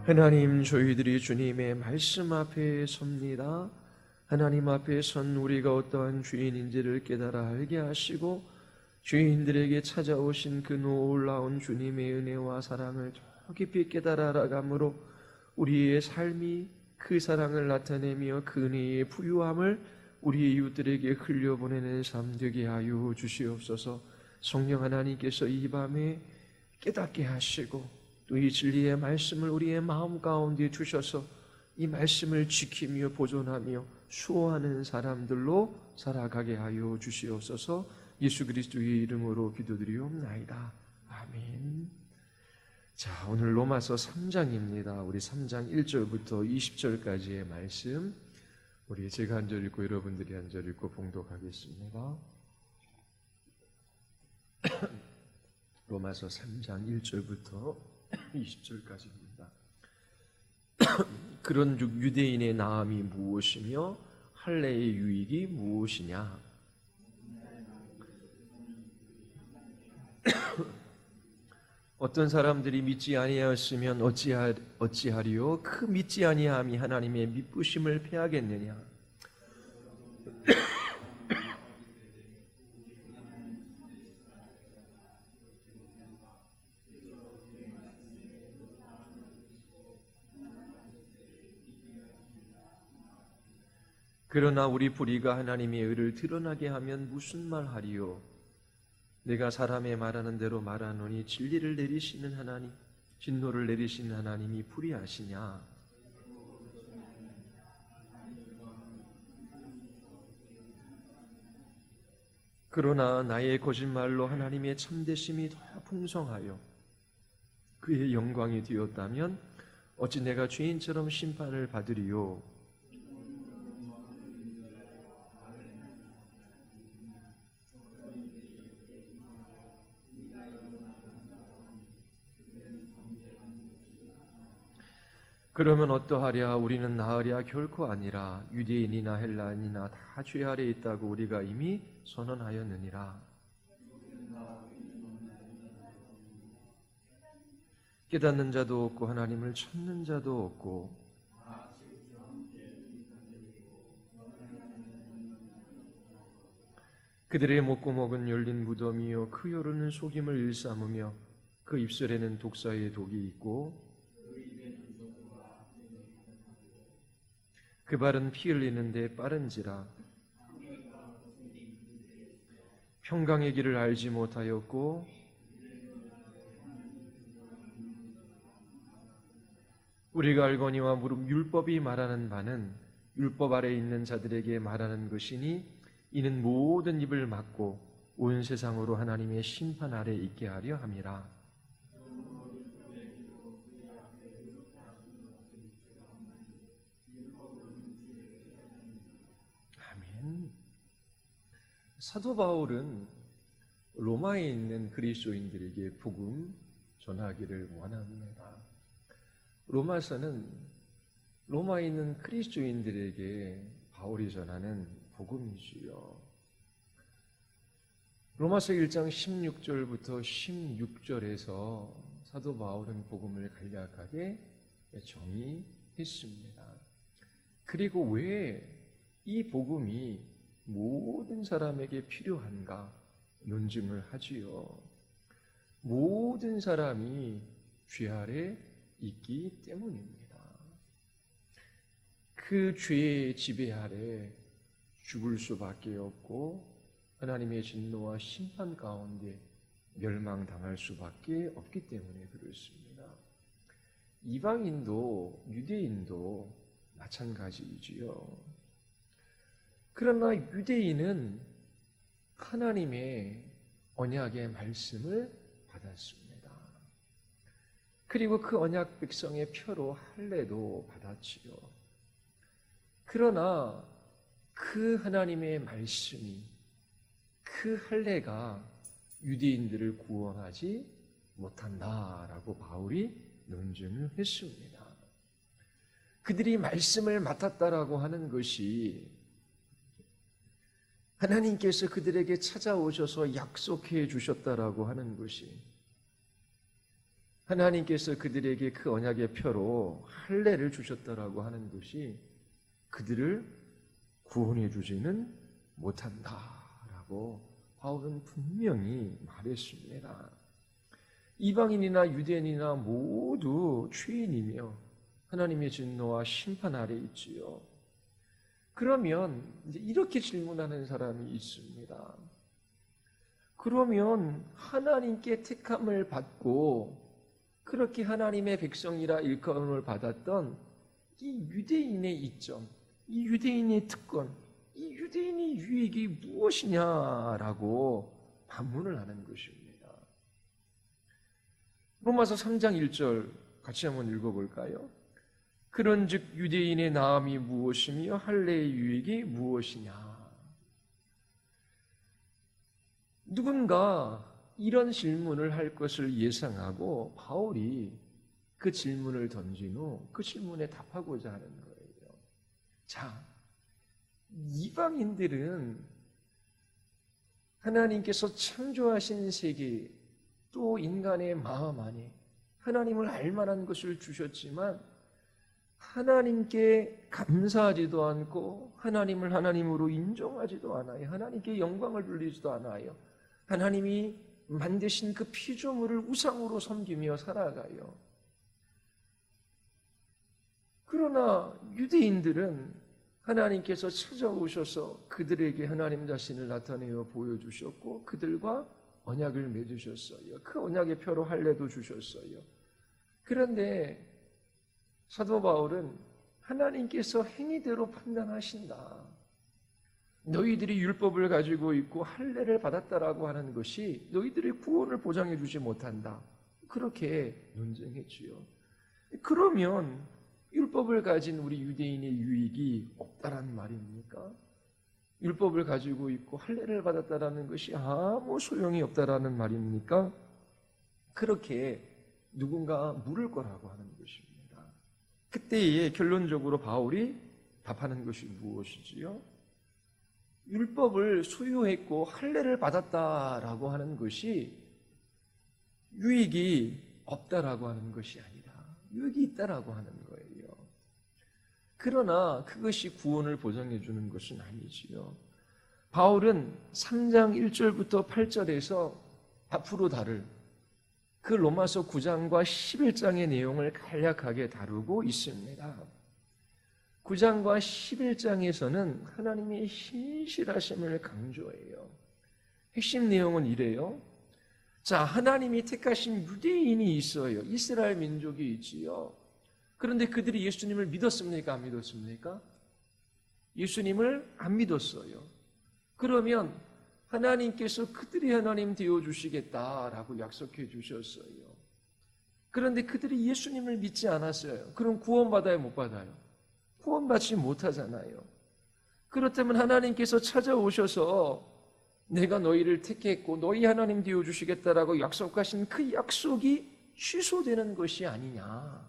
하나님, 저희들이 주님의 말씀 앞에 섭니다. 하나님 앞에 선 우리가 어떠한 죄인인지를 깨달아 알게 하시고 죄인들에게 찾아오신 그 놀라운 주님의 은혜와 사랑을 더 깊이 깨달아 알아감으로 우리의 삶이 그 사랑을 나타내며 그 은혜의 부유함을 우리 이웃들에게 흘려보내는 삶 되게 하여 주시옵소서. 성령 하나님께서 이 밤에 깨닫게 하시고 또 이 진리의 말씀을 우리의 마음 가운데 두셔서 이 말씀을 지키며 보존하며 수호하는 사람들로 살아가게 하여 주시옵소서. 예수 그리스도의 이름으로 기도드리옵나이다. 아멘. 자, 오늘 로마서 3장입니다. 우리 3장 1절부터 20절까지의 말씀, 우리 제가 한 절 읽고 여러분들이 한 절 읽고 봉독하겠습니다. 로마서 3장 1절부터 20절까지입니다. 그런즉 유대인의 나음이 무엇이며 할례의 유익이 무엇이냐? 어떤 사람들이 믿지 아니하였으면 어찌하리요? 그 믿지 아니함이 하나님의 미쁘심을 패하겠느냐? 그러나 우리 불의가 하나님의 의를 드러나게 하면 무슨 말 하리요? 내가 사람의 말하는 대로 말하노니 진리를 내리시는 하나님, 진노를 내리시는 하나님이 불의하시냐? 그러나 나의 거짓말로 하나님의 참되심이 더 풍성하여 그의 영광이 되었다면 어찌 내가 죄인처럼 심판을 받으리요? 그러면 어떠하랴? 우리는 나으랴? 결코 아니라 유대인이나 헬라인이나 다 죄 아래 있다고 우리가 이미 선언하였느니라. 깨닫는 자도 없고 하나님을 찾는 자도 없고 그들의 목구멍은 열린 무덤이요 그 혀로는 속임을 일삼으며 그 입술에는 독사의 독이 있고 그 발은 피 흘리는데 빠른지라. 평강의 길을 알지 못하였고 우리가 알거니와 무릇 율법이 말하는 바는 율법 아래 있는 자들에게 말하는 것이니 이는 모든 입을 막고 온 세상으로 하나님의 심판 아래 있게 하려 함이라. 사도 바울은 로마에 있는 그리스도인들에게 복음 전하기를 원합니다. 로마서는 로마에 있는 그리스도인들에게 바울이 전하는 복음이지요. 로마서 1장 16절부터 16절에서 사도 바울은 복음을 간략하게 정의했습니다. 그리고 왜 이 복음이 모든 사람에게 필요한가 논증을 하지요. 모든 사람이 죄 아래 있기 때문입니다. 그 죄의 지배 아래 죽을 수밖에 없고 하나님의 진노와 심판 가운데 멸망당할 수밖에 없기 때문에 그렇습니다. 이방인도 유대인도 마찬가지이지요. 그러나 유대인은 하나님의 언약의 말씀을 받았습니다. 그리고 그 언약 백성의 표로 할례도 받았지요. 그러나 그 하나님의 말씀이, 그 할례가 유대인들을 구원하지 못한다라고 바울이 논증을 했습니다. 그들이 말씀을 맡았다라고 하는 것이 하나님께서 그들에게 찾아오셔서 약속해 주셨다라고 하는 것이 하나님께서 그들에게 그 언약의 표로 할례를 주셨다라고 하는 것이 그들을 구원해 주지는 못한다라고 바울은 분명히 말했습니다. 이방인이나 유대인이나 모두 죄인이며 하나님의 진노와 심판 아래 있지요. 그러면 이제 이렇게 질문하는 사람이 있습니다. 그러면 하나님께 택함을 받고 그렇게 하나님의 백성이라 일컬음을 받았던 이 유대인의 이점, 이 유대인의 특권, 이 유대인의 유익이 무엇이냐라고 반문을 하는 것입니다. 로마서 3장 1절 같이 한번 읽어볼까요? 그런즉 유대인의 나음이 무엇이며 할례의 유익이 무엇이냐? 누군가 이런 질문을 할 것을 예상하고 바울이 그 질문을 던진 후 그 질문에 답하고자 하는 거예요. 자, 이방인들은 하나님께서 창조하신 세계 또 인간의 마음 안에 하나님을 알만한 것을 주셨지만 하나님께 감사하지도 않고 하나님을 하나님으로 인정하지도 않아요. 하나님께 영광을 돌리지도 않아요. 하나님이 만드신 그 피조물을 우상으로 섬기며 살아가요. 그러나 유대인들은 하나님께서 찾아오셔서 그들에게 하나님 자신을 나타내어 보여주셨고 그들과 언약을 맺으셨어요. 그 언약의 표로 할례도 주셨어요. 그런데 사도 바울은 하나님께서 행위대로 판단하신다. 너희들이 율법을 가지고 있고 할례를 받았다라고 하는 것이 너희들의 구원을 보장해 주지 못한다. 그렇게 논쟁했지요. 그러면 율법을 가진 우리 유대인의 유익이 없다라는 말입니까? 율법을 가지고 있고 할례를 받았다라는 것이 아무 소용이 없다라는 말입니까? 그렇게 누군가 물을 거라고 하는 것입니다. 그때에 결론적으로 바울이 답하는 것이 무엇이지요? 율법을 소유했고 할례를 받았다라고 하는 것이 유익이 없다라고 하는 것이 아니라 유익이 있다라고 하는 거예요. 그러나 그것이 구원을 보장해 주는 것은 아니지요. 바울은 3장 1절부터 8절에서 앞으로 다룰 그 로마서 9장과 11장의 내용을 간략하게 다루고 있습니다. 9장과 11장에서는 하나님의 신실하심을 강조해요. 핵심 내용은 이래요. 자, 하나님이 택하신 유대인이 있어요. 이스라엘 민족이 있지요. 그런데 그들이 예수님을 믿었습니까? 안 믿었습니까? 예수님을 안 믿었어요. 그러면 하나님께서 그들이 하나님 되어주시겠다라고 약속해 주셨어요. 그런데 그들이 예수님을 믿지 않았어요. 그럼 구원받아요? 못 받아요? 구원받지 못하잖아요. 그렇다면 하나님께서 찾아오셔서 내가 너희를 택했고 너희 하나님 되어주시겠다라고 약속하신 그 약속이 취소되는 것이 아니냐.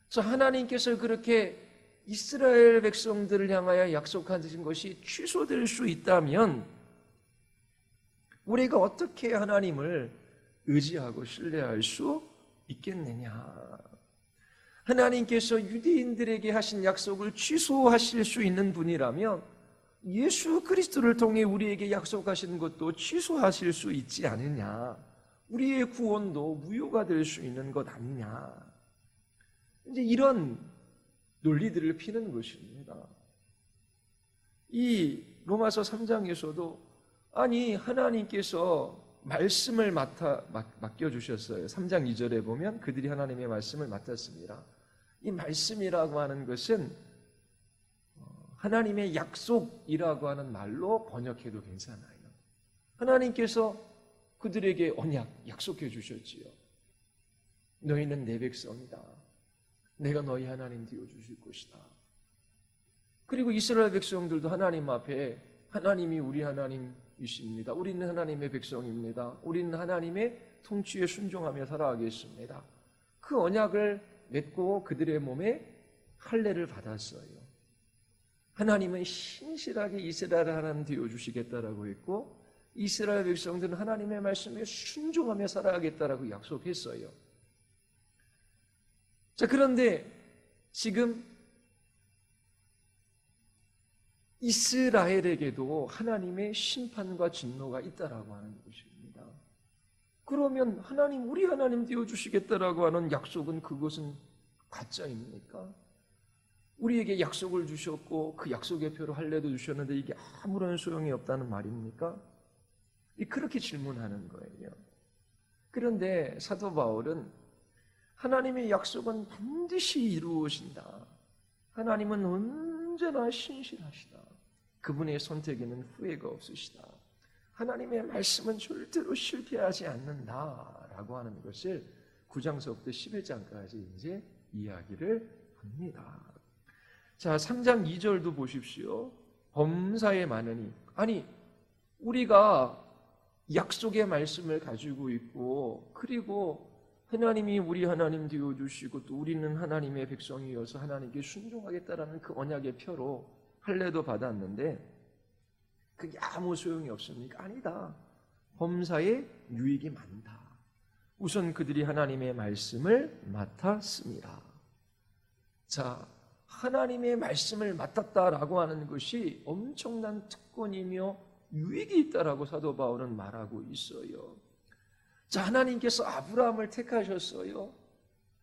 자, 하나님께서 그렇게 이스라엘 백성들을 향하여 약속하신 것이 취소될 수 있다면 우리가 어떻게 하나님을 의지하고 신뢰할 수 있겠느냐. 하나님께서 유대인들에게 하신 약속을 취소하실 수 있는 분이라면 예수 그리스도를 통해 우리에게 약속하신 것도 취소하실 수 있지 않느냐. 우리의 구원도 무효가 될 수 있는 것 아니냐. 이제 이런 논리들을 피는 것입니다. 이 로마서 3장에서도 아니 하나님께서 말씀을 맡겨주셨어요. 3장 2절에 보면 그들이 하나님의 말씀을 맡았습니다. 이 말씀이라고 하는 것은 하나님의 약속이라고 하는 말로 번역해도 괜찮아요. 하나님께서 그들에게 언약, 약속해 주셨지요. 너희는 내 백성이다. 내가 너희 하나님 되어주실 것이다. 그리고 이스라엘 백성들도 하나님 앞에 하나님이 우리 하나님이십니다. 우리는 하나님의 백성입니다. 우리는 하나님의 통치에 순종하며 살아가겠습니다. 그 언약을 맺고 그들의 몸에 할례를 받았어요. 하나님은 신실하게 이스라엘 하나님 되어주시겠다라고 했고 이스라엘 백성들은 하나님의 말씀에 순종하며 살아가겠다라고 약속했어요. 자, 그런데 지금 이스라엘에게도 하나님의 심판과 진노가 있다라고 하는 것입니다. 그러면 하나님, 우리 하나님 되어주시겠다라고 하는 약속은 그것은 가짜입니까? 우리에게 약속을 주셨고 그 약속의 표로 할례도 주셨는데 이게 아무런 소용이 없다는 말입니까? 그렇게 질문하는 거예요. 그런데 사도 바울은 하나님의 약속은 반드시 이루어진다. 하나님은 언제나 신실하시다. 그분의 선택에는 후회가 없으시다. 하나님의 말씀은 절대로 실패하지 않는다라고 하는 것을 9장서부터 11장까지 이제 이야기를 합니다. 자, 3장 2절도 보십시오. 범사에 많으니, 아니 우리가 약속의 말씀을 가지고 있고, 그리고 하나님이 우리 하나님 되어주시고 또 우리는 하나님의 백성이어서 하나님께 순종하겠다라는 그 언약의 표로 할례도 받았는데 그게 아무 소용이 없습니까? 아니다. 범사에 유익이 많다. 우선 그들이 하나님의 말씀을 맡았습니다. 자, 하나님의 말씀을 맡았다라고 하는 것이 엄청난 특권이며 유익이 있다라고 사도 바울은 말하고 있어요. 자, 하나님께서 아브라함을 택하셨어요.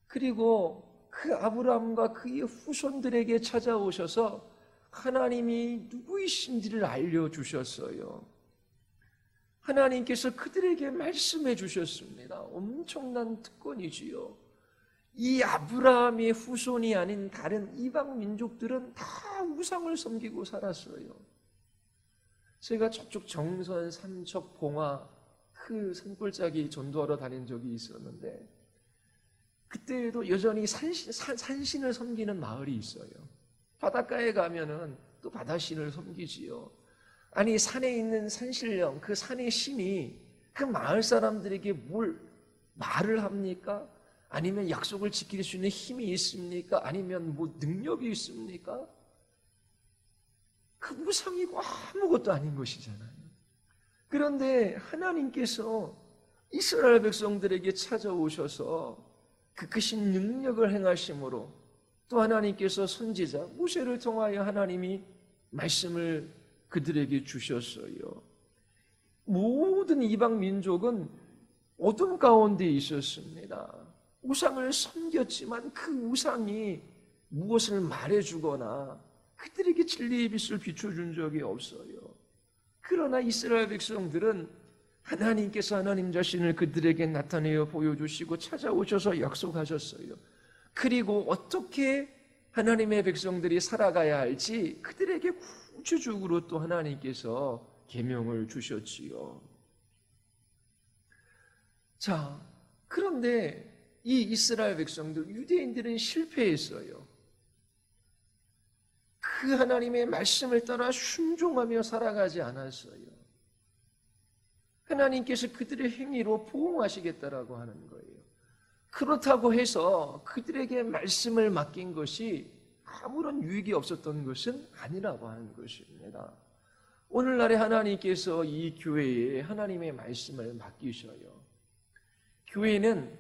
그리고 그 아브라함과 그의 후손들에게 찾아오셔서 하나님이 누구이신지를 알려주셨어요. 하나님께서 그들에게 말씀해 주셨습니다. 엄청난 특권이지요. 이 아브라함의 후손이 아닌 다른 이방 민족들은 다 우상을 섬기고 살았어요. 제가 저쪽 정선, 삼척, 봉화 그 산골짜기 전도하러 다닌 적이 있었는데 그때에도 여전히 산신을 섬기는 마을이 있어요. 바닷가에 가면은 또 바다신을 섬기지요. 아니, 산에 있는 산신령, 그 산의 신이 그 마을 사람들에게 뭘 말을 합니까? 아니면 약속을 지킬 수 있는 힘이 있습니까? 아니면 뭐 능력이 있습니까? 그 우상이고 아무것도 아닌 것이잖아요. 그런데 하나님께서 이스라엘 백성들에게 찾아오셔서 그 크신 능력을 행하심으로 또 하나님께서 선지자 모세를 통하여 하나님이 말씀을 그들에게 주셨어요. 모든 이방 민족은 어둠 가운데 있었습니다. 우상을 섬겼지만 그 우상이 무엇을 말해주거나 그들에게 진리의 빛을 비춰준 적이 없어요. 그러나 이스라엘 백성들은 하나님께서 하나님 자신을 그들에게 나타내어 보여주시고 찾아오셔서 약속하셨어요. 그리고 어떻게 하나님의 백성들이 살아가야 할지 그들에게 구체적으로 또 하나님께서 계명을 주셨지요. 자, 그런데 이 이스라엘 백성들, 유대인들은 실패했어요. 그 하나님의 말씀을 따라 순종하며 살아가지 않았어요. 하나님께서 그들의 행위로 보응하시겠다라고 하는 거예요. 그렇다고 해서 그들에게 말씀을 맡긴 것이 아무런 유익이 없었던 것은 아니라고 하는 것입니다. 오늘날에 하나님께서 이 교회에 하나님의 말씀을 맡기셔요. 교회는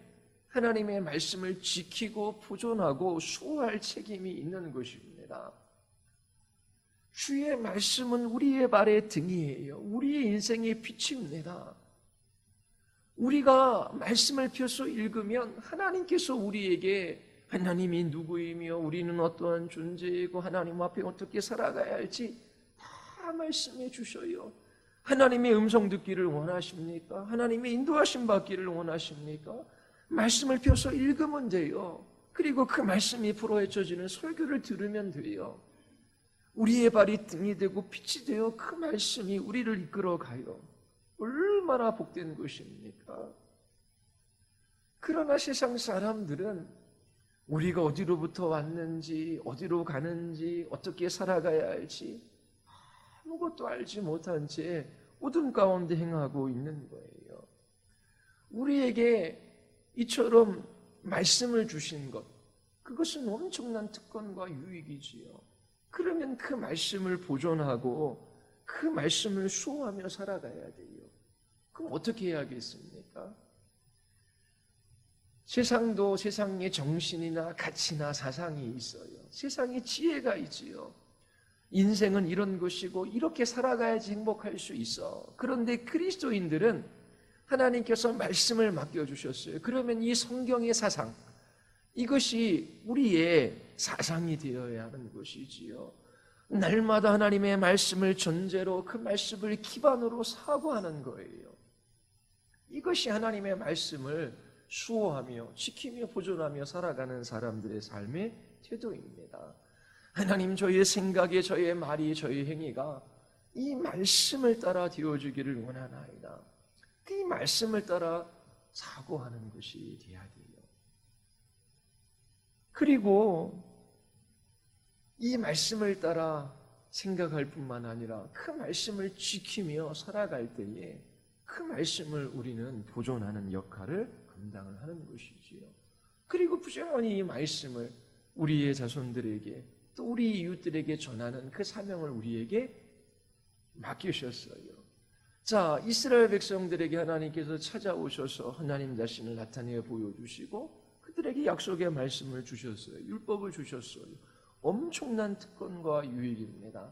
하나님의 말씀을 지키고 보존하고 수호할 책임이 있는 것입니다. 주의 말씀은 우리의 발의 등이에요. 우리의 인생의 빛입니다. 우리가 말씀을 펴서 읽으면 하나님께서 우리에게 하나님이 누구이며 우리는 어떠한 존재이고 하나님 앞에 어떻게 살아가야 할지 다 말씀해 주셔요. 하나님의 음성 듣기를 원하십니까? 하나님의 인도하심 받기를 원하십니까? 말씀을 펴서 읽으면 돼요. 그리고 그 말씀이 풀어헤쳐지는 설교를 들으면 돼요. 우리의 발이 등이 되고 빛이 되어 그 말씀이 우리를 이끌어가요. 얼마나 복된 것입니까? 그러나 세상 사람들은 우리가 어디로부터 왔는지, 어디로 가는지, 어떻게 살아가야 할지 아무것도 알지 못한 채 어둠 가운데 행하고 있는 거예요. 우리에게 이처럼 말씀을 주신 것, 그것은 엄청난 특권과 유익이지요. 그러면 그 말씀을 보존하고 그 말씀을 수호하며 살아가야 돼요. 그럼 어떻게 해야겠습니까? 세상도 세상의 정신이나 가치나 사상이 있어요. 세상에 지혜가 있지요. 인생은 이런 것이고 이렇게 살아가야지 행복할 수 있어. 그런데 그리스도인들은 하나님께서 말씀을 맡겨주셨어요. 그러면 이 성경의 사상, 이것이 우리의 사상이 되어야 하는 것이지요. 날마다 하나님의 말씀을 전제로 그 말씀을 기반으로 사고하는 거예요. 이것이 하나님의 말씀을 수호하며 지키며 보존하며 살아가는 사람들의 삶의 태도입니다. 하나님, 저의 생각에 저의 말이 저의 행위가 이 말씀을 따라 되어주기를 원하나이다. 이 말씀을 따라 사고하는 것이 돼야 돼요. 그리고 이 말씀을 따라 생각할 뿐만 아니라 그 말씀을 지키며 살아갈 때에 그 말씀을 우리는 보존하는 역할을 감당을 하는 것이지요. 그리고 부지런히 이 말씀을 우리의 자손들에게 또 우리 이웃들에게 전하는 그 사명을 우리에게 맡기셨어요. 자, 이스라엘 백성들에게 하나님께서 찾아오셔서 하나님 자신을 나타내 보여주시고 그들에게 약속의 말씀을 주셨어요. 율법을 주셨어요. 엄청난 특권과 유익입니다.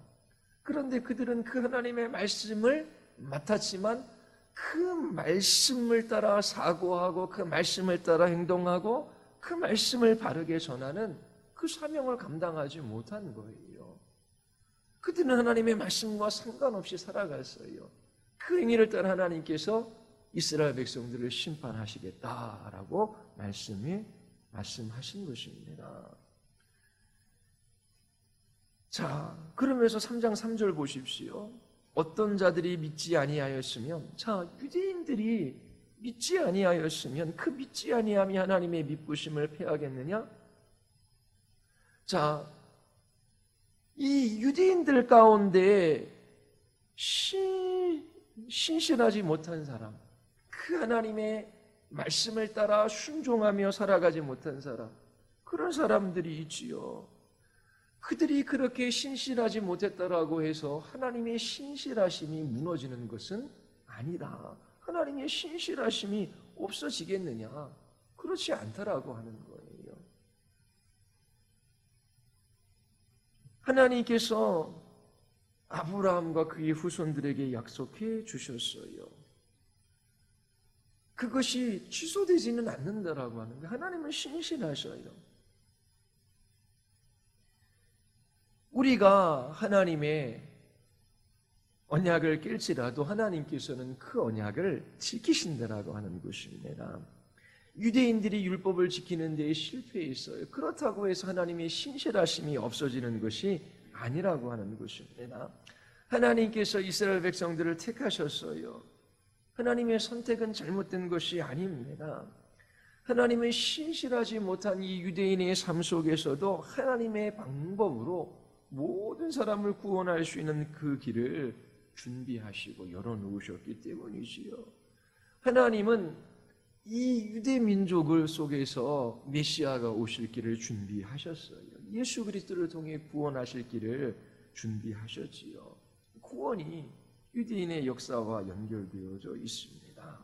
그런데 그들은 그 하나님의 말씀을 맡았지만 그 말씀을 따라 사고하고 그 말씀을 따라 행동하고 그 말씀을 바르게 전하는 그 사명을 감당하지 못한 거예요. 그들은 하나님의 말씀과 상관없이 살아갔어요. 그 행위를 따라 하나님께서 이스라엘 백성들을 심판하시겠다라고 말씀하신 것입니다. 자, 그러면서 3장 3절 보십시오. 어떤 자들이 믿지 아니하였으면, 자, 유대인들이 믿지 아니하였으면 그 믿지 아니함이 하나님의 믿부심을 패하겠느냐? 자, 이 유대인들 가운데 신실하지 못한 사람, 그 하나님의 말씀을 따라 순종하며 살아가지 못한 사람, 그런 사람들이 있지요. 그들이 그렇게 신실하지 못했다라고 해서 하나님의 신실하심이 무너지는 것은 아니다. 하나님의 신실하심이 없어지겠느냐? 그렇지 않다라고 하는 거예요. 하나님께서 아브라함과 그의 후손들에게 약속해 주셨어요. 그것이 취소되지는 않는다라고 하는데 하나님은 신실하셔요. 우리가 하나님의 언약을 깰지라도 하나님께서는 그 언약을 지키신다라고 하는 것입니다. 유대인들이 율법을 지키는 데에 실패했어요. 그렇다고 해서 하나님의 신실하심이 없어지는 것이 아니라고 하는 것입니다. 하나님께서 이스라엘 백성들을 택하셨어요. 하나님의 선택은 잘못된 것이 아닙니다. 하나님은 신실하지 못한 이 유대인의 삶 속에서도 하나님의 방법으로 모든 사람을 구원할 수 있는 그 길을 준비하시고 열어놓으셨기 때문이지요. 하나님은 이 유대 민족을 속에서 메시아가 오실 길을 준비하셨어요. 예수 그리스도를 통해 구원하실 길을 준비하셨지요. 구원이 유대인의 역사와 연결되어져 있습니다.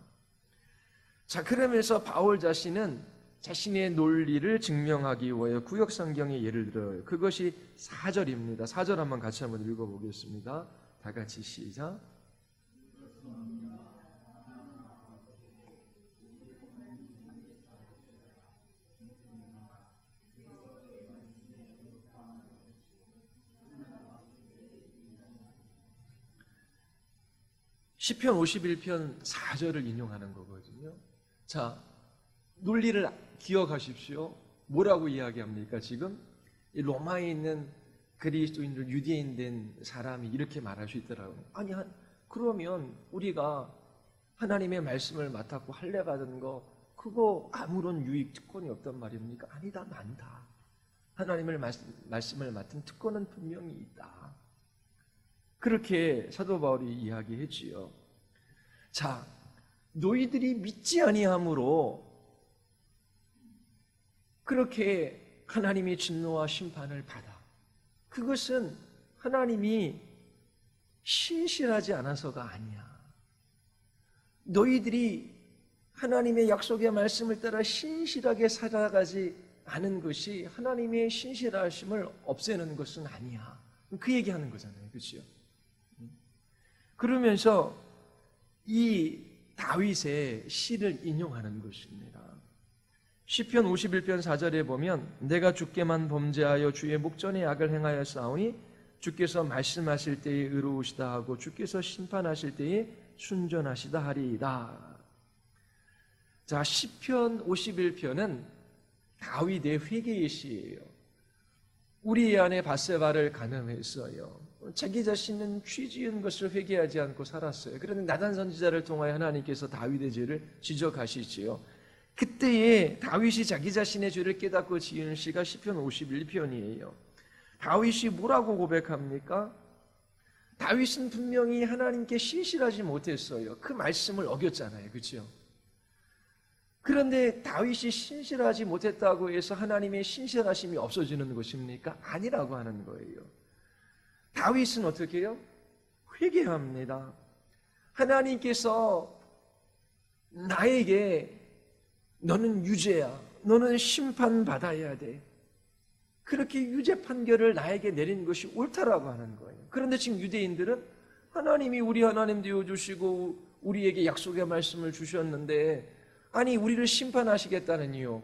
자, 그러면서 바울 자신은 자신의 논리를 증명하기 위하여 구역성경의 예를 들어요. 그것이 4절입니다. 4절 한번 같이 한번 읽어보겠습니다. 다 같이 시작. 시편 51편 4절을 인용하는 거거든요. 자, 논리를 기억하십시오. 뭐라고 이야기합니까? 지금 이 로마에 있는 그리스도인들, 유대인 된 사람이 이렇게 말할 수 있더라고요. 아니, 그러면 우리가 하나님의 말씀을 맡았고 할례 받은 거 그거 아무런 유익 특권이 없단 말입니까? 아니다, 많다. 하나님의 말씀을 맡은 특권은 분명히 있다. 그렇게 사도 바울이 이야기했지요. 자, 너희들이 믿지 아니함으로 그렇게 하나님의 진노와 심판을 받아. 그것은 하나님이 신실하지 않아서가 아니야. 너희들이 하나님의 약속의 말씀을 따라 신실하게 살아가지 않은 것이 하나님의 신실하심을 없애는 것은 아니야. 그 얘기하는 거잖아요. 그렇죠? 그러면서 이 다윗의 시를 인용하는 것입니다. 시편 51편 4절에 보면 내가 주께만 범죄하여 주의 목전에 악을 행하여 싸우니 주께서 말씀하실 때에 의로우시다 하고 주께서 심판하실 때에 순전하시다 하리이다. 자, 시편 51편은 다윗의 회개의 시예요. 우리 안에 바세바를 간음했어요. 자기 자신은 죄 지은 것을 회개하지 않고 살았어요. 그런데 나단 선지자를 통하여 하나님께서 다윗의 죄를 지적하시지요. 그때에 다윗이 자기 자신의 죄를 깨닫고 지은 시가 시편 51편이에요. 다윗이 뭐라고 고백합니까? 다윗은 분명히 하나님께 신실하지 못했어요. 그 말씀을 어겼잖아요. 그렇죠? 그런데 다윗이 신실하지 못했다고 해서 하나님의 신실하심이 없어지는 것입니까? 아니라고 하는 거예요. 다윗은 어떻게 해요? 회개합니다. 하나님께서 나에게 너는 유죄야. 너는 심판받아야 돼. 그렇게 유죄 판결을 나에게 내린 것이 옳다라고 하는 거예요. 그런데 지금 유대인들은 하나님이 우리 하나님 되어주시고 우리에게 약속의 말씀을 주셨는데 아니 우리를 심판하시겠다는 이유,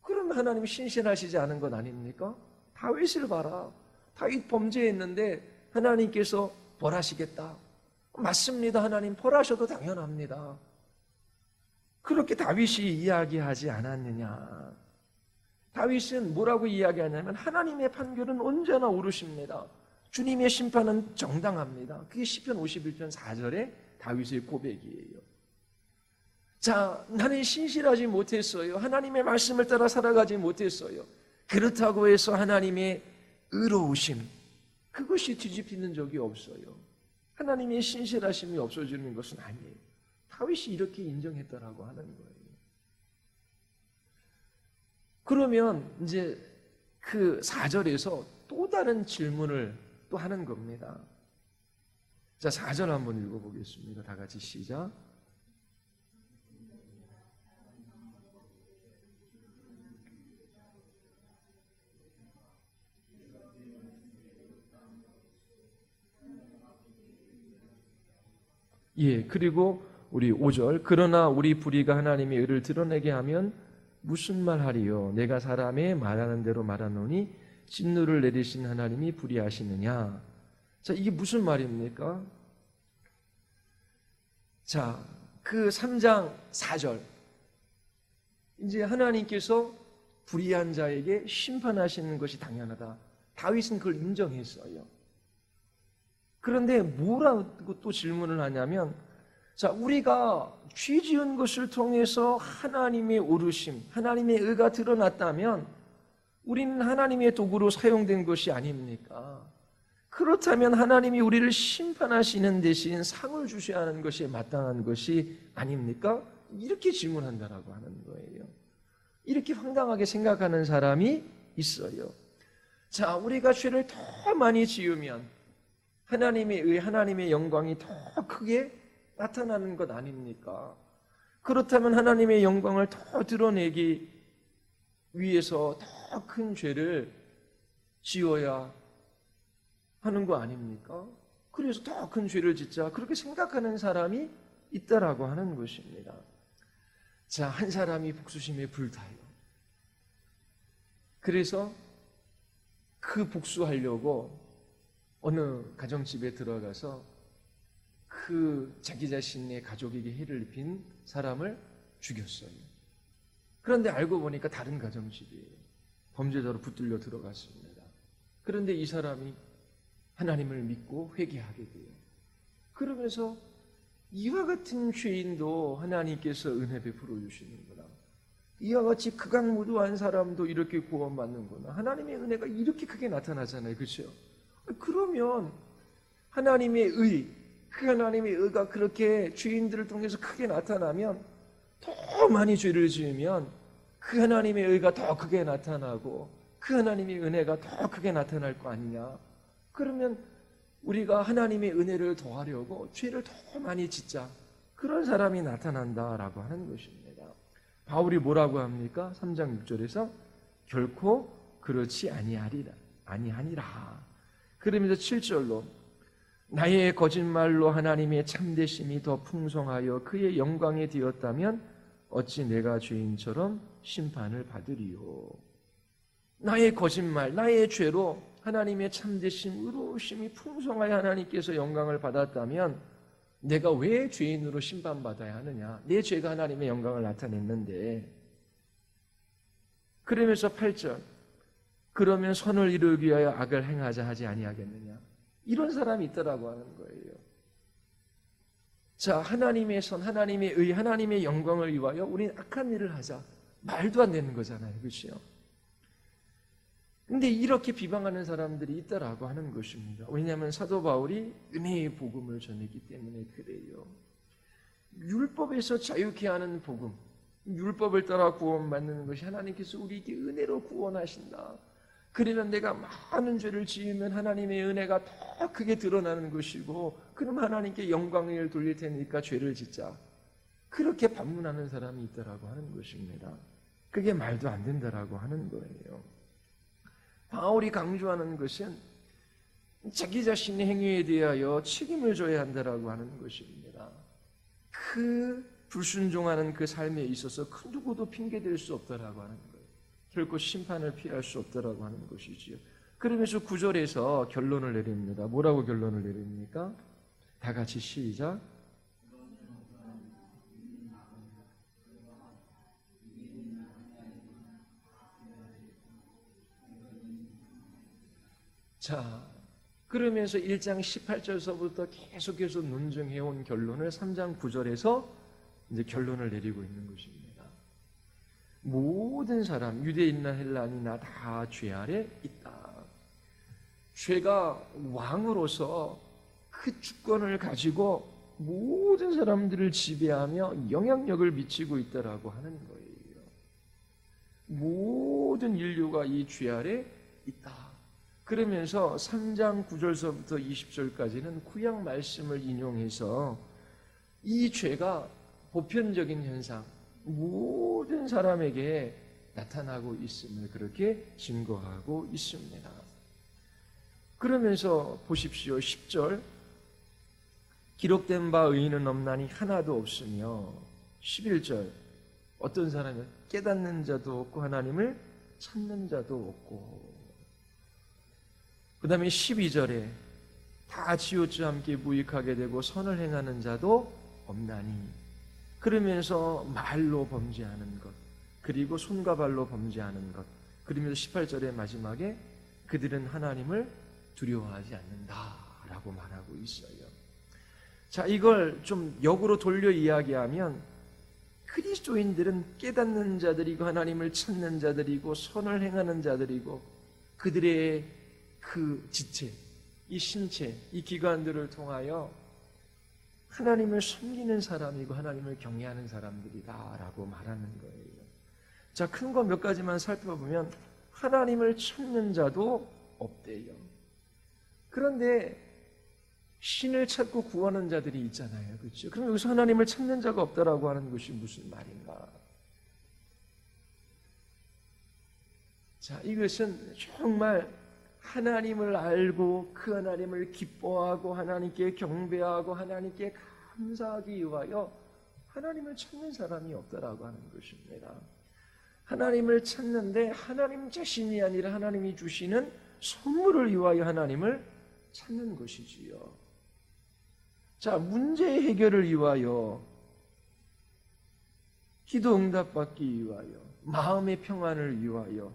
그러면 하나님이 신실하시지 않은 것 아닙니까? 다윗을 봐라. 다윗 범죄했는데 하나님께서 벌하시겠다. 맞습니다. 하나님 벌하셔도 당연합니다. 그렇게 다윗이 이야기하지 않았느냐. 다윗은 뭐라고 이야기하냐면 하나님의 판결은 언제나 옳으십니다. 주님의 심판은 정당합니다. 그게 시편 51편 4절의 다윗의 고백이에요. 자, 나는 신실하지 못했어요. 하나님의 말씀을 따라 살아가지 못했어요. 그렇다고 해서 하나님의 의로우심, 그것이 뒤집히는 적이 없어요. 하나님의 신실하심이 없어지는 것은 아니에요. 다윗이 이렇게 인정했다라고 하는 거예요. 그러면 이제 그 4절에서 또 다른 질문을 또 하는 겁니다. 자, 4절 한번 읽어보겠습니다. 다 같이 시작. 예, 그리고 우리 5절. 그러나 우리 불의가 하나님의 의를 드러내게 하면 무슨 말 하리요? 내가 사람의 말하는 대로 말하노니 진노를 내리신 하나님이 불의하시느냐? 자, 이게 무슨 말입니까? 자, 그 3장 4절. 이제 하나님께서 불의한 자에게 심판하시는 것이 당연하다. 다윗은 그걸 인정했어요. 그런데 뭐라고 또 질문을 하냐면, 자, 우리가 죄 지은 것을 통해서 하나님의 오르심, 하나님의 의가 드러났다면 우리는 하나님의 도구로 사용된 것이 아닙니까? 그렇다면 하나님이 우리를 심판하시는 대신 상을 주셔야 하는 것이 마땅한 것이 아닙니까? 이렇게 질문한다라고 하는 거예요. 이렇게 황당하게 생각하는 사람이 있어요. 자, 우리가 죄를 더 많이 지으면 하나님의 의, 하나님의 영광이 더 크게 나타나는 것 아닙니까? 그렇다면 하나님의 영광을 더 드러내기 위해서 더 큰 죄를 지어야 하는 거 아닙니까? 그래서 더 큰 죄를 짓자, 그렇게 생각하는 사람이 있다라고 하는 것입니다. 자, 한 사람이 복수심에 불타요. 그래서 그 복수하려고 어느 가정집에 들어가서 그 자기 자신의 가족에게 해를 입힌 사람을 죽였어요. 그런데 알고 보니까 다른 가정집이에요. 범죄자로 붙들려 들어갔습니다. 그런데 이 사람이 하나님을 믿고 회개하게 돼요. 그러면서 이와 같은 죄인도 하나님께서 은혜 베풀어 주시는구나. 이와 같이 극악무도한 사람도 이렇게 구원받는구나. 하나님의 은혜가 이렇게 크게 나타나잖아요. 그렇죠? 그러면 하나님의 의, 그 하나님의 의가 그렇게 죄인들을 통해서 크게 나타나면, 더 많이 죄를 지으면 그 하나님의 의가 더 크게 나타나고 그 하나님의 은혜가 더 크게 나타날 거 아니냐. 그러면 우리가 하나님의 은혜를 더하려고 죄를 더 많이 짓자. 그런 사람이 나타난다라고 하는 것입니다. 바울이 뭐라고 합니까? 3장 6절에서 결코 그렇지 아니하니라. 그러면서 7절로 나의 거짓말로 하나님의 참되심이 더 풍성하여 그의 영광이 되었다면 어찌 내가 죄인처럼 심판을 받으리요. 나의 거짓말, 나의 죄로 하나님의 참되심, 의로우심이 풍성하여 하나님께서 영광을 받았다면 내가 왜 죄인으로 심판받아야 하느냐? 내 죄가 하나님의 영광을 나타냈는데. 그러면서 8절 그러면 선을 이루기 위하여 악을 행하자 하지 아니하겠느냐? 이런 사람이 있더라고 하는 거예요. 자, 하나님의 선, 하나님의 의, 하나님의 영광을 위하여 우리는 악한 일을 하자. 말도 안 되는 거잖아요. 그렇죠? 근데 이렇게 비방하는 사람들이 있다라고 하는 것입니다. 왜냐하면 사도 바울이 은혜의 복음을 전했기 때문에 그래요. 율법에서 자유케 하는 복음, 율법을 따라 구원받는 것이 하나님께서 우리에게 은혜로 구원하신다. 그러면 내가 많은 죄를 지으면 하나님의 은혜가 더 크게 드러나는 것이고 그럼 하나님께 영광을 돌릴 테니까 죄를 짓자. 그렇게 반문하는 사람이 있다라고 하는 것입니다. 그게 말도 안 된다라고 하는 거예요. 바울이 강조하는 것은 자기 자신의 행위에 대하여 책임을 져야 한다라고 하는 것입니다. 그 불순종하는 그 삶에 있어서 그 누구도 핑계댈 수 없다라고 하는 거예요. 결코 심판을 피할 수 없다라고 하는 것이지요. 그러면서 9절에서 결론을 내립니다. 뭐라고 결론을 내립니까? 다 같이 시작. 자, 그러면서 1장 18절서부터 계속해서 논증해온 결론을 3장 9절에서 이제 결론을 내리고 있는 것입니다. 모든 사람, 유대인이나 헬라인이나 다 죄 아래 있다. 죄가 왕으로서 그 주권을 가지고 모든 사람들을 지배하며 영향력을 미치고 있다라고 하는 거예요. 모든 인류가 이 죄 아래 있다. 그러면서 3장 9절서부터 20절까지는 구약 말씀을 인용해서 이 죄가 보편적인 현상, 모든 사람에게 나타나고 있음을 그렇게 증거하고 있습니다. 그러면서 보십시오. 10절 기록된 바 의인은 없나니 하나도 없으며 11절 어떤 사람은 깨닫는 자도 없고 하나님을 찾는 자도 없고 그 다음에 12절에 다 지우쳐 함께 무익하게 되고 선을 행하는 자도 없나니 그러면서 말로 범죄하는 것 그리고 손과 발로 범죄하는 것 그러면서 18절의 마지막에 그들은 하나님을 두려워하지 않는다라고 말하고 있어요. 자, 이걸 좀 역으로 돌려 이야기하면 그리스도인들은 깨닫는 자들이고 하나님을 찾는 자들이고 선을 행하는 자들이고 그들의 그 지체, 이 신체, 이 기관들을 통하여 하나님을 섬기는 사람이고 하나님을 경외하는 사람들이다라고 말하는 거예요. 자, 큰 거 몇 가지만 살펴보면 하나님을 찾는 자도 없대요. 그런데 신을 찾고 구하는 자들이 있잖아요. 그렇죠? 그럼 여기서 하나님을 찾는 자가 없다라고 하는 것이 무슨 말인가? 자, 이것은 정말 하나님을 알고 그 하나님을 기뻐하고 하나님께 경배하고 하나님께 감사하기 위하여 하나님을 찾는 사람이 없다라고 하는 것입니다. 하나님을 찾는데 하나님 자신이 아니라 하나님이 주시는 선물을 위하여 하나님을 찾는 것이지요. 자, 문제 해결을 위하여 기도 응답받기 위하여 마음의 평안을 위하여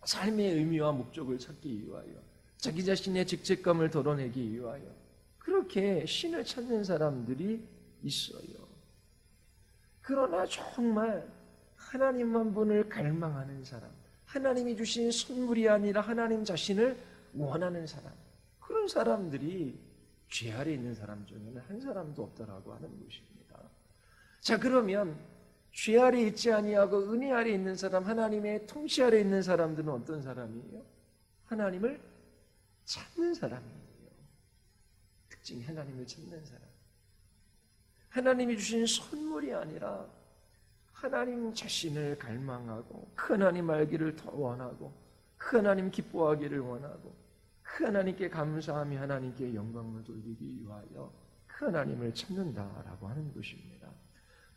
삶의 의미와 목적을 찾기 위하여 자기 자신의 직책감을 덜어내기 위하여 그렇게 신을 찾는 사람들이 있어요. 그러나 정말 하나님 한 분을 갈망하는 사람, 하나님이 주신 선물이 아니라 하나님 자신을 원하는 사람, 그런 사람들이 죄 아래 있는 사람 중에는 한 사람도 없다라고 하는 것입니다. 자, 그러면 죄 아래 있지 아니하고 은혜 아래 있는 사람, 하나님의 통치 아래 있는 사람들은 어떤 사람이에요? 하나님을 찾는 사람이에요. 특징이 하나님을 찾는 사람. 하나님이 주신 선물이 아니라 하나님 자신을 갈망하고 그 하나님 알기를 더 원하고 그 하나님 기뻐하기를 원하고 그 하나님께 감사하며 하나님께 영광을 돌리기 위하여 그 하나님을 찾는다라고 하는 것입니다.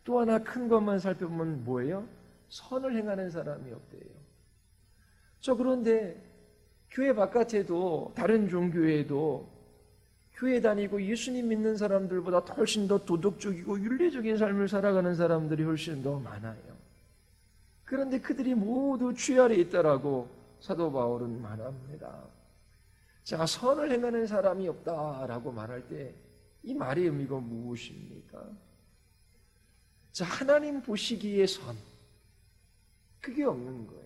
또 하나 큰 것만 살펴보면 뭐예요? 선을 행하는 사람이 없대요. 그런데 교회 바깥에도 다른 종교에도 교회 다니고 예수님 믿는 사람들보다 훨씬 더 도덕적이고 윤리적인 삶을 살아가는 사람들이 훨씬 더 많아요. 그런데 그들이 모두 죄 아래 있다라고 사도 바울은 말합니다. 자, 선을 행하는 사람이 없다라고 말할 때 이 말의 의미가 무엇입니까? 자, 하나님 보시기에 선, 그게 없는 거예요.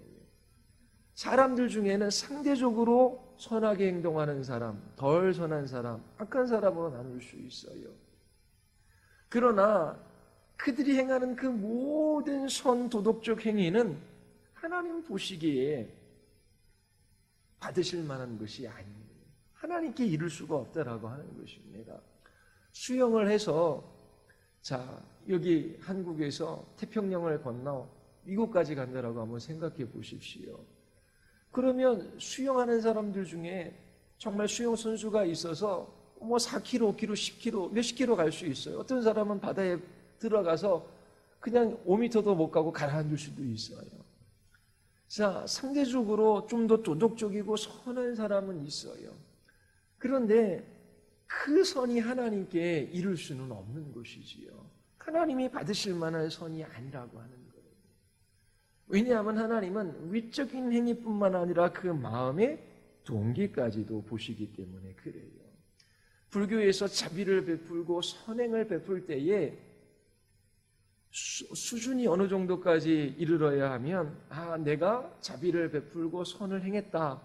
사람들 중에는 상대적으로 선하게 행동하는 사람, 덜 선한 사람, 악한 사람으로 나눌 수 있어요. 그러나 그들이 행하는 그 모든 선 도덕적 행위는 하나님 보시기에 받으실 만한 것이 아니에요. 하나님께 이룰 수가 없다라고 하는 것입니다. 수영을 해서 자, 여기 한국에서 태평양을 건너 미국까지 간다라고 한번 생각해 보십시오. 그러면 수영하는 사람들 중에 정말 수영 선수가 있어서 4km, 5km, 10km, 몇십 킬로 갈 수 있어요. 어떤 사람은 바다에 들어가서 그냥 5m도 못 가고 가라앉을 수도 있어요. 자, 상대적으로 좀 더 도덕적이고 선한 사람은 있어요. 그런데 그 선이 하나님께 이룰 수는 없는 것이지요. 하나님이 받으실 만한 선이 아니라고 하는 거예요. 왜냐하면 하나님은 위적인 행위뿐만 아니라 그 마음의 동기까지도 보시기 때문에 그래요. 불교에서 자비를 베풀고 선행을 베풀 때에 수준이 어느 정도까지 이르러야 하면 내가 자비를 베풀고 선을 행했다.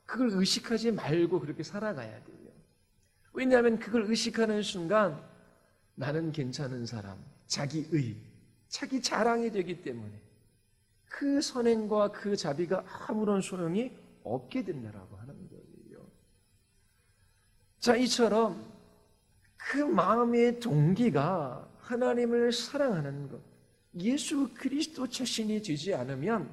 그걸 의식하지 말고 그렇게 살아가야 돼요. 왜냐하면 그걸 의식하는 순간 나는 괜찮은 사람, 자기의, 자기 자랑이 되기 때문에 그 선행과 그 자비가 아무런 소용이 없게 된다라고 하는 거예요. 자, 이처럼 그 마음의 동기가 하나님을 사랑하는 것, 예수 그리스도 자신이 되지 않으면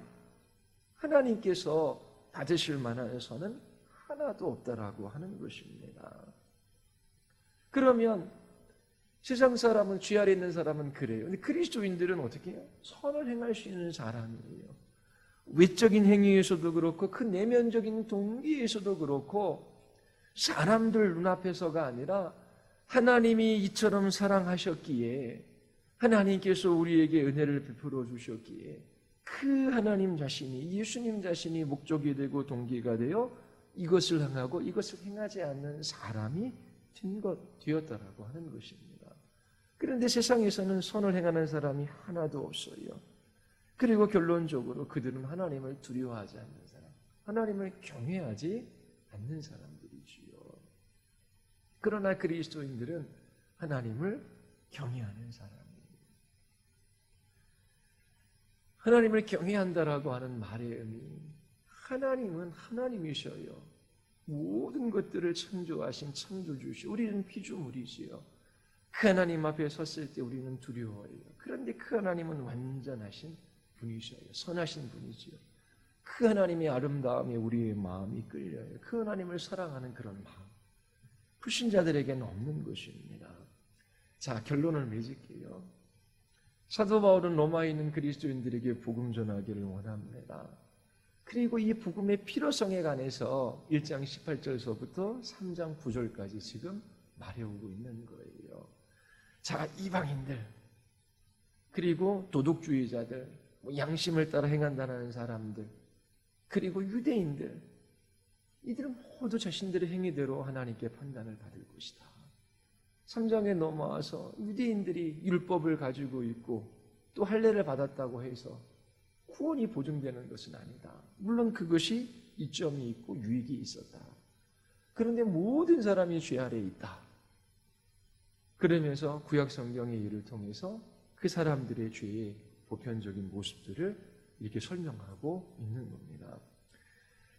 하나님께서 받으실 만한 선은 하나도 없다라고 하는 것입니다. 그러면 세상 사람은, 죄 아래 있는 사람은 그래요. 근데 그리스도인들은 어떻게 해요? 선을 행할 수 있는 사람이에요. 외적인 행위에서도 그렇고 그 내면적인 동기에서도 그렇고 사람들 눈앞에서가 아니라 하나님이 이처럼 사랑하셨기에 하나님께서 우리에게 은혜를 베풀어 주셨기에 그 하나님 자신이, 예수님 자신이 목적이 되고 동기가 되어 이것을 행하고 이것을 행하지 않는 사람이 되었다라고 하는 것입니다. 그런데 세상에서는 선을 행하는 사람이 하나도 없어요. 그리고 결론적으로 그들은 하나님을 두려워하지 않는 사람, 하나님을 경외하지 않는 사람들이지요. 그러나 그리스도인들은 하나님을 경외하는 사람이에요. 하나님을 경외한다라고 하는 말의 의미, 하나님은 하나님이셔요. 모든 것들을 창조하신 창조주시오. 우리는 피조물이지요. 그 하나님 앞에 섰을 때 우리는 두려워해요. 그런데 그 하나님은 완전하신 분이셔요. 선하신 분이지요. 그 하나님의 아름다움에 우리의 마음이 끌려요. 그 하나님을 사랑하는 그런 마음, 불신자들에게는 없는 것입니다. 자, 결론을 맺을게요. 사도 바울은 로마에 있는 그리스도인들에게 복음 전하기를 원합니다. 그리고 이 복음의 필요성에 관해서 1장 18절서부터 3장 9절까지 지금 말해오고 있는 거예요. 자, 이방인들, 그리고 도덕주의자들, 양심을 따라 행한다는 사람들, 그리고 유대인들, 이들은 모두 자신들의 행위대로 하나님께 판단을 받을 것이다. 3장에 넘어와서 유대인들이 율법을 가지고 있고 또 할례를 받았다고 해서 구원이 보증되는 것은 아니다. 물론 그것이 이점이 있고 유익이 있었다. 그런데 모든 사람이 죄 아래에 있다. 그러면서 구약 성경의 일을 통해서 그 사람들의 죄의 보편적인 모습들을 이렇게 설명하고 있는 겁니다.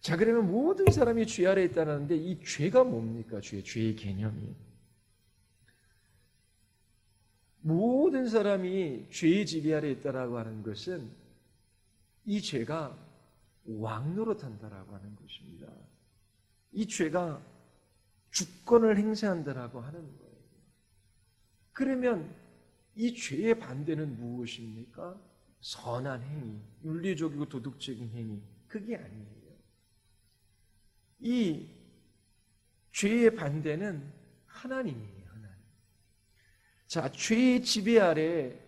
자, 그러면 모든 사람이 죄 아래에 있다는데 이 죄가 뭡니까? 죄의 개념이. 모든 사람이 죄의 지배 아래 있다라고 하는 것은 이 죄가 왕노릇한다라고 하는 것입니다. 이 죄가 주권을 행사한다라고 하는 거예요. 그러면 이 죄의 반대는 무엇입니까? 선한 행위, 윤리적이고 도덕적인 행위, 그게 아니에요. 이 죄의 반대는 하나님이에요. 하나님. 자, 죄의 지배 아래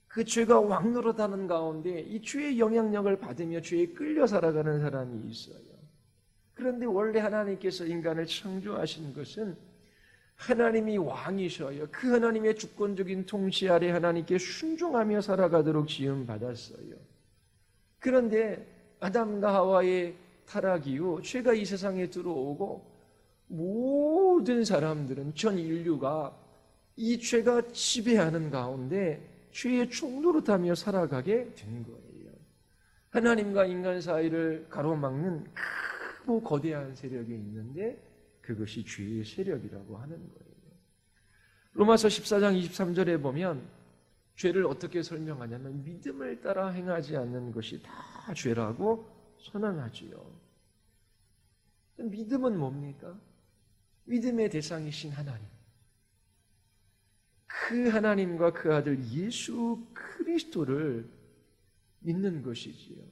그 죄가 왕노릇하는 가운데 이 죄의 영향력을 받으며 죄에 끌려 살아가는 사람이 있어요. 그런데 원래 하나님께서 인간을 창조하신 것은 하나님이 왕이셔요. 그 하나님의 주권적인 통치 아래 하나님께 순종하며 살아가도록 지음받았어요. 그런데 아담과 하와의 타락 이후 죄가 이 세상에 들어오고 모든 사람들은, 전 인류가 이 죄가 지배하는 가운데 죄의 종노릇하며 살아가게 된 거예요. 하나님과 인간 사이를 가로막는 크고 거대한 세력이 있는데 그것이 죄의 세력이라고 하는 거예요. 로마서 14장 23절에 보면 죄를 어떻게 설명하냐면 믿음을 따라 행하지 않는 것이 다 죄라고 선언하지요. 믿음은 뭡니까? 믿음의 대상이신 하나님, 그 하나님과 그 아들 예수 그리스도를 믿는 것이지요.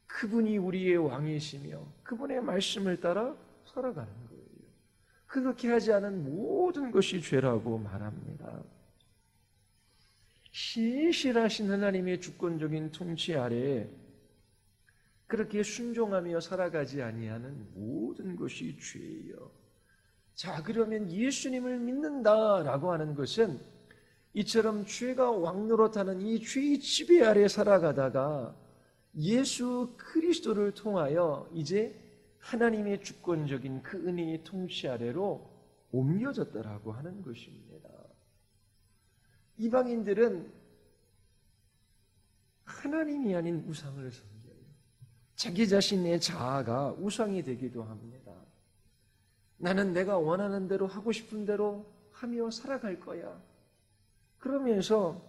그분이 우리의 왕이시며 그분의 말씀을 따라 살아가는 거예요. 그렇게 하지 않은 모든 것이 죄라고 말합니다. 신실하신 하나님의 주권적인 통치 아래에 그렇게 순종하며 살아가지 아니하는 모든 것이 죄예요. 자, 그러면 예수님을 믿는다라고 하는 것은 이처럼 죄가 왕노릇하는 이 죄의 지배 아래 살아가다가 예수 그리스도를 통하여 이제 하나님의 주권적인 그 은혜의 통치 아래로 옮겨졌다라고 하는 것입니다. 이방인들은 하나님이 아닌 우상을 섬겨요. 자기 자신의 자아가 우상이 되기도 합니다. 나는 내가 원하는 대로 하고 싶은 대로 하며 살아갈 거야. 그러면서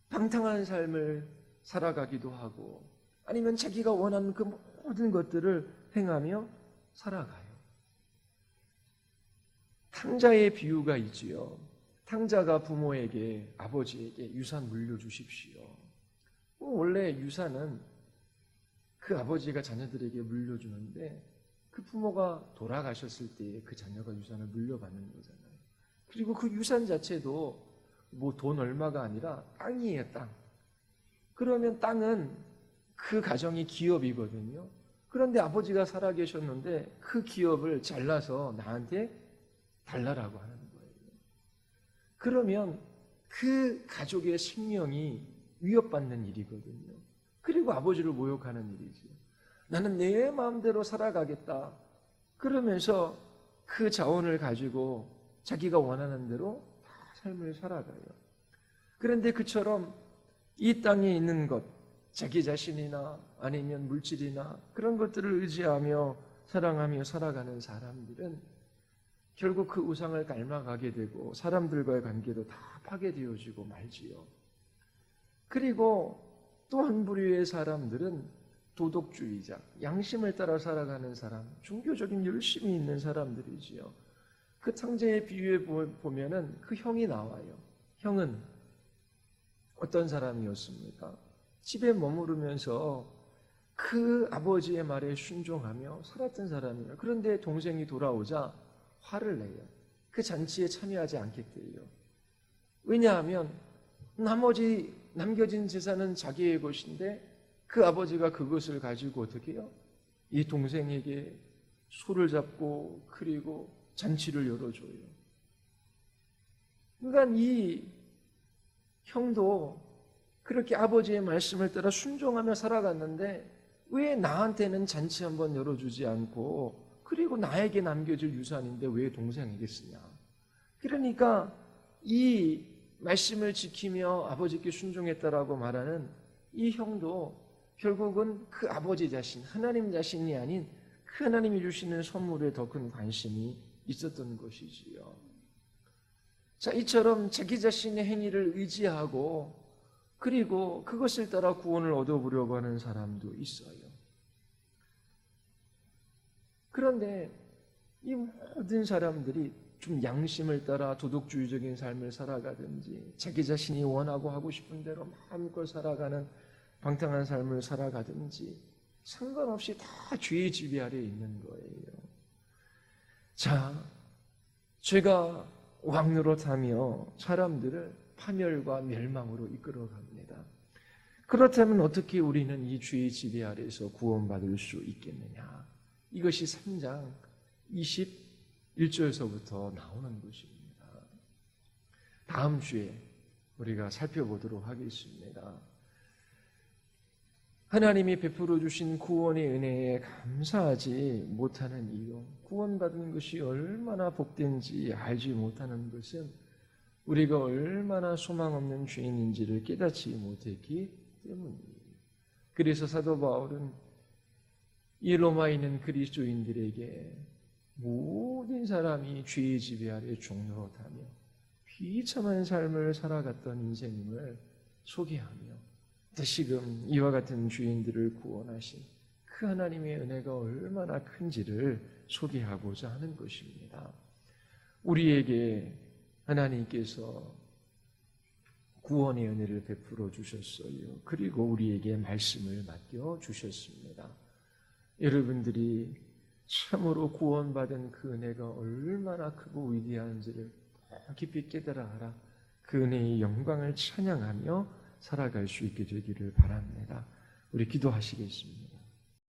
방탕한 삶을 살아가기도 하고 아니면 자기가 원하는 그 모든 것들을 행하며 살아가요. 탕자의 비유가 있지요. 탕자가 부모에게, 아버지에게 유산 물려주십시오. 원래 유산은 그 아버지가 자녀들에게 물려주는데 그 부모가 돌아가셨을 때 그 자녀가 유산을 물려받는 거잖아요. 그리고 그 유산 자체도 뭐 돈 얼마가 아니라 땅이에요, 땅. 그러면 땅은 그 가정이 기업이거든요. 그런데 아버지가 살아계셨는데 그 기업을 잘라서 나한테 달라라고 하는 거예요. 그러면 그 가족의 생명이 위협받는 일이거든요. 그리고 아버지를 모욕하는 일이죠. 나는 내 마음대로 살아가겠다. 그러면서 그 자원을 가지고 자기가 원하는 대로 다 삶을 살아가요. 그런데 그처럼 이 땅에 있는 것, 자기 자신이나 아니면 물질이나 그런 것들을 의지하며 사랑하며 살아가는 사람들은 결국 그 우상을 닮아가게 되고 사람들과의 관계도 다 파괴되어지고 말지요. 그리고 또 한 부류의 사람들은 도덕주의자, 양심을 따라 살아가는 사람, 종교적인 열심이 있는 사람들이지요. 그 탕자의 비유에 보면은 그 형이 나와요. 형은 어떤 사람이었습니까? 집에 머무르면서 그 아버지의 말에 순종하며 살았던 사람이에요. 그런데 동생이 돌아오자 화를 내요. 그 잔치에 참여하지 않겠대요. 왜냐하면 나머지 남겨진 재산은 자기의 것인데 그 아버지가 그것을 가지고 어떻게 해요? 이 동생에게 소를 잡고 그리고 잔치를 열어줘요. 그러니까 이 형도 그렇게 아버지의 말씀을 따라 순종하며 살아갔는데 왜 나한테는 잔치 한번 열어주지 않고 그리고 나에게 남겨질 유산인데 왜 동생에게 쓰냐. 그러니까 이 말씀을 지키며 아버지께 순종했다라고 말하는 이 형도 결국은 그 아버지 자신, 하나님 자신이 아닌 그 하나님이 주시는 선물에 더 큰 관심이 있었던 것이지요. 자, 이처럼 자기 자신의 행위를 의지하고 그리고 그것을 따라 구원을 얻어보려고 하는 사람도 있어요. 그런데 이 모든 사람들이 좀 양심을 따라 도덕주의적인 삶을 살아가든지 자기 자신이 원하고 하고 싶은 대로 마음껏 살아가는 방탕한 삶을 살아가든지 상관없이 다 죄의 지배 아래에 있는 거예요. 자, 죄가 왕노릇하며 사람들을 파멸과 멸망으로 이끌어갑니다. 그렇다면 어떻게 우리는 이 죄의 지배 아래에서 구원받을 수 있겠느냐? 이것이 3장 21절에서부터 나오는 것입니다. 다음 주에 우리가 살펴보도록 하겠습니다. 하나님이 베풀어 주신 구원의 은혜에 감사하지 못하는 이유, 구원받은 것이 얼마나 복된지 알지 못하는 것은 우리가 얼마나 소망 없는 죄인인지를 깨닫지 못했기 때문이에요. 그래서 사도 바울은 이 로마에 있는 그리스도인들에게 모든 사람이 죄의 지배 아래 종노릇하며 비참한 삶을 살아갔던 인생임을 소개하며 다시금 이와 같은 죄인들을 구원하신 그 하나님의 은혜가 얼마나 큰지를 소개하고자 하는 것입니다. 우리에게 하나님께서 구원의 은혜를 베풀어 주셨어요. 그리고 우리에게 말씀을 맡겨 주셨습니다. 여러분들이 참으로 구원받은 그 은혜가 얼마나 크고 위대한지를 더 깊이 깨달아 알아 그 은혜의 영광을 찬양하며 살아갈 수 있게 되기를 바랍니다. 우리 기도하시겠습니다.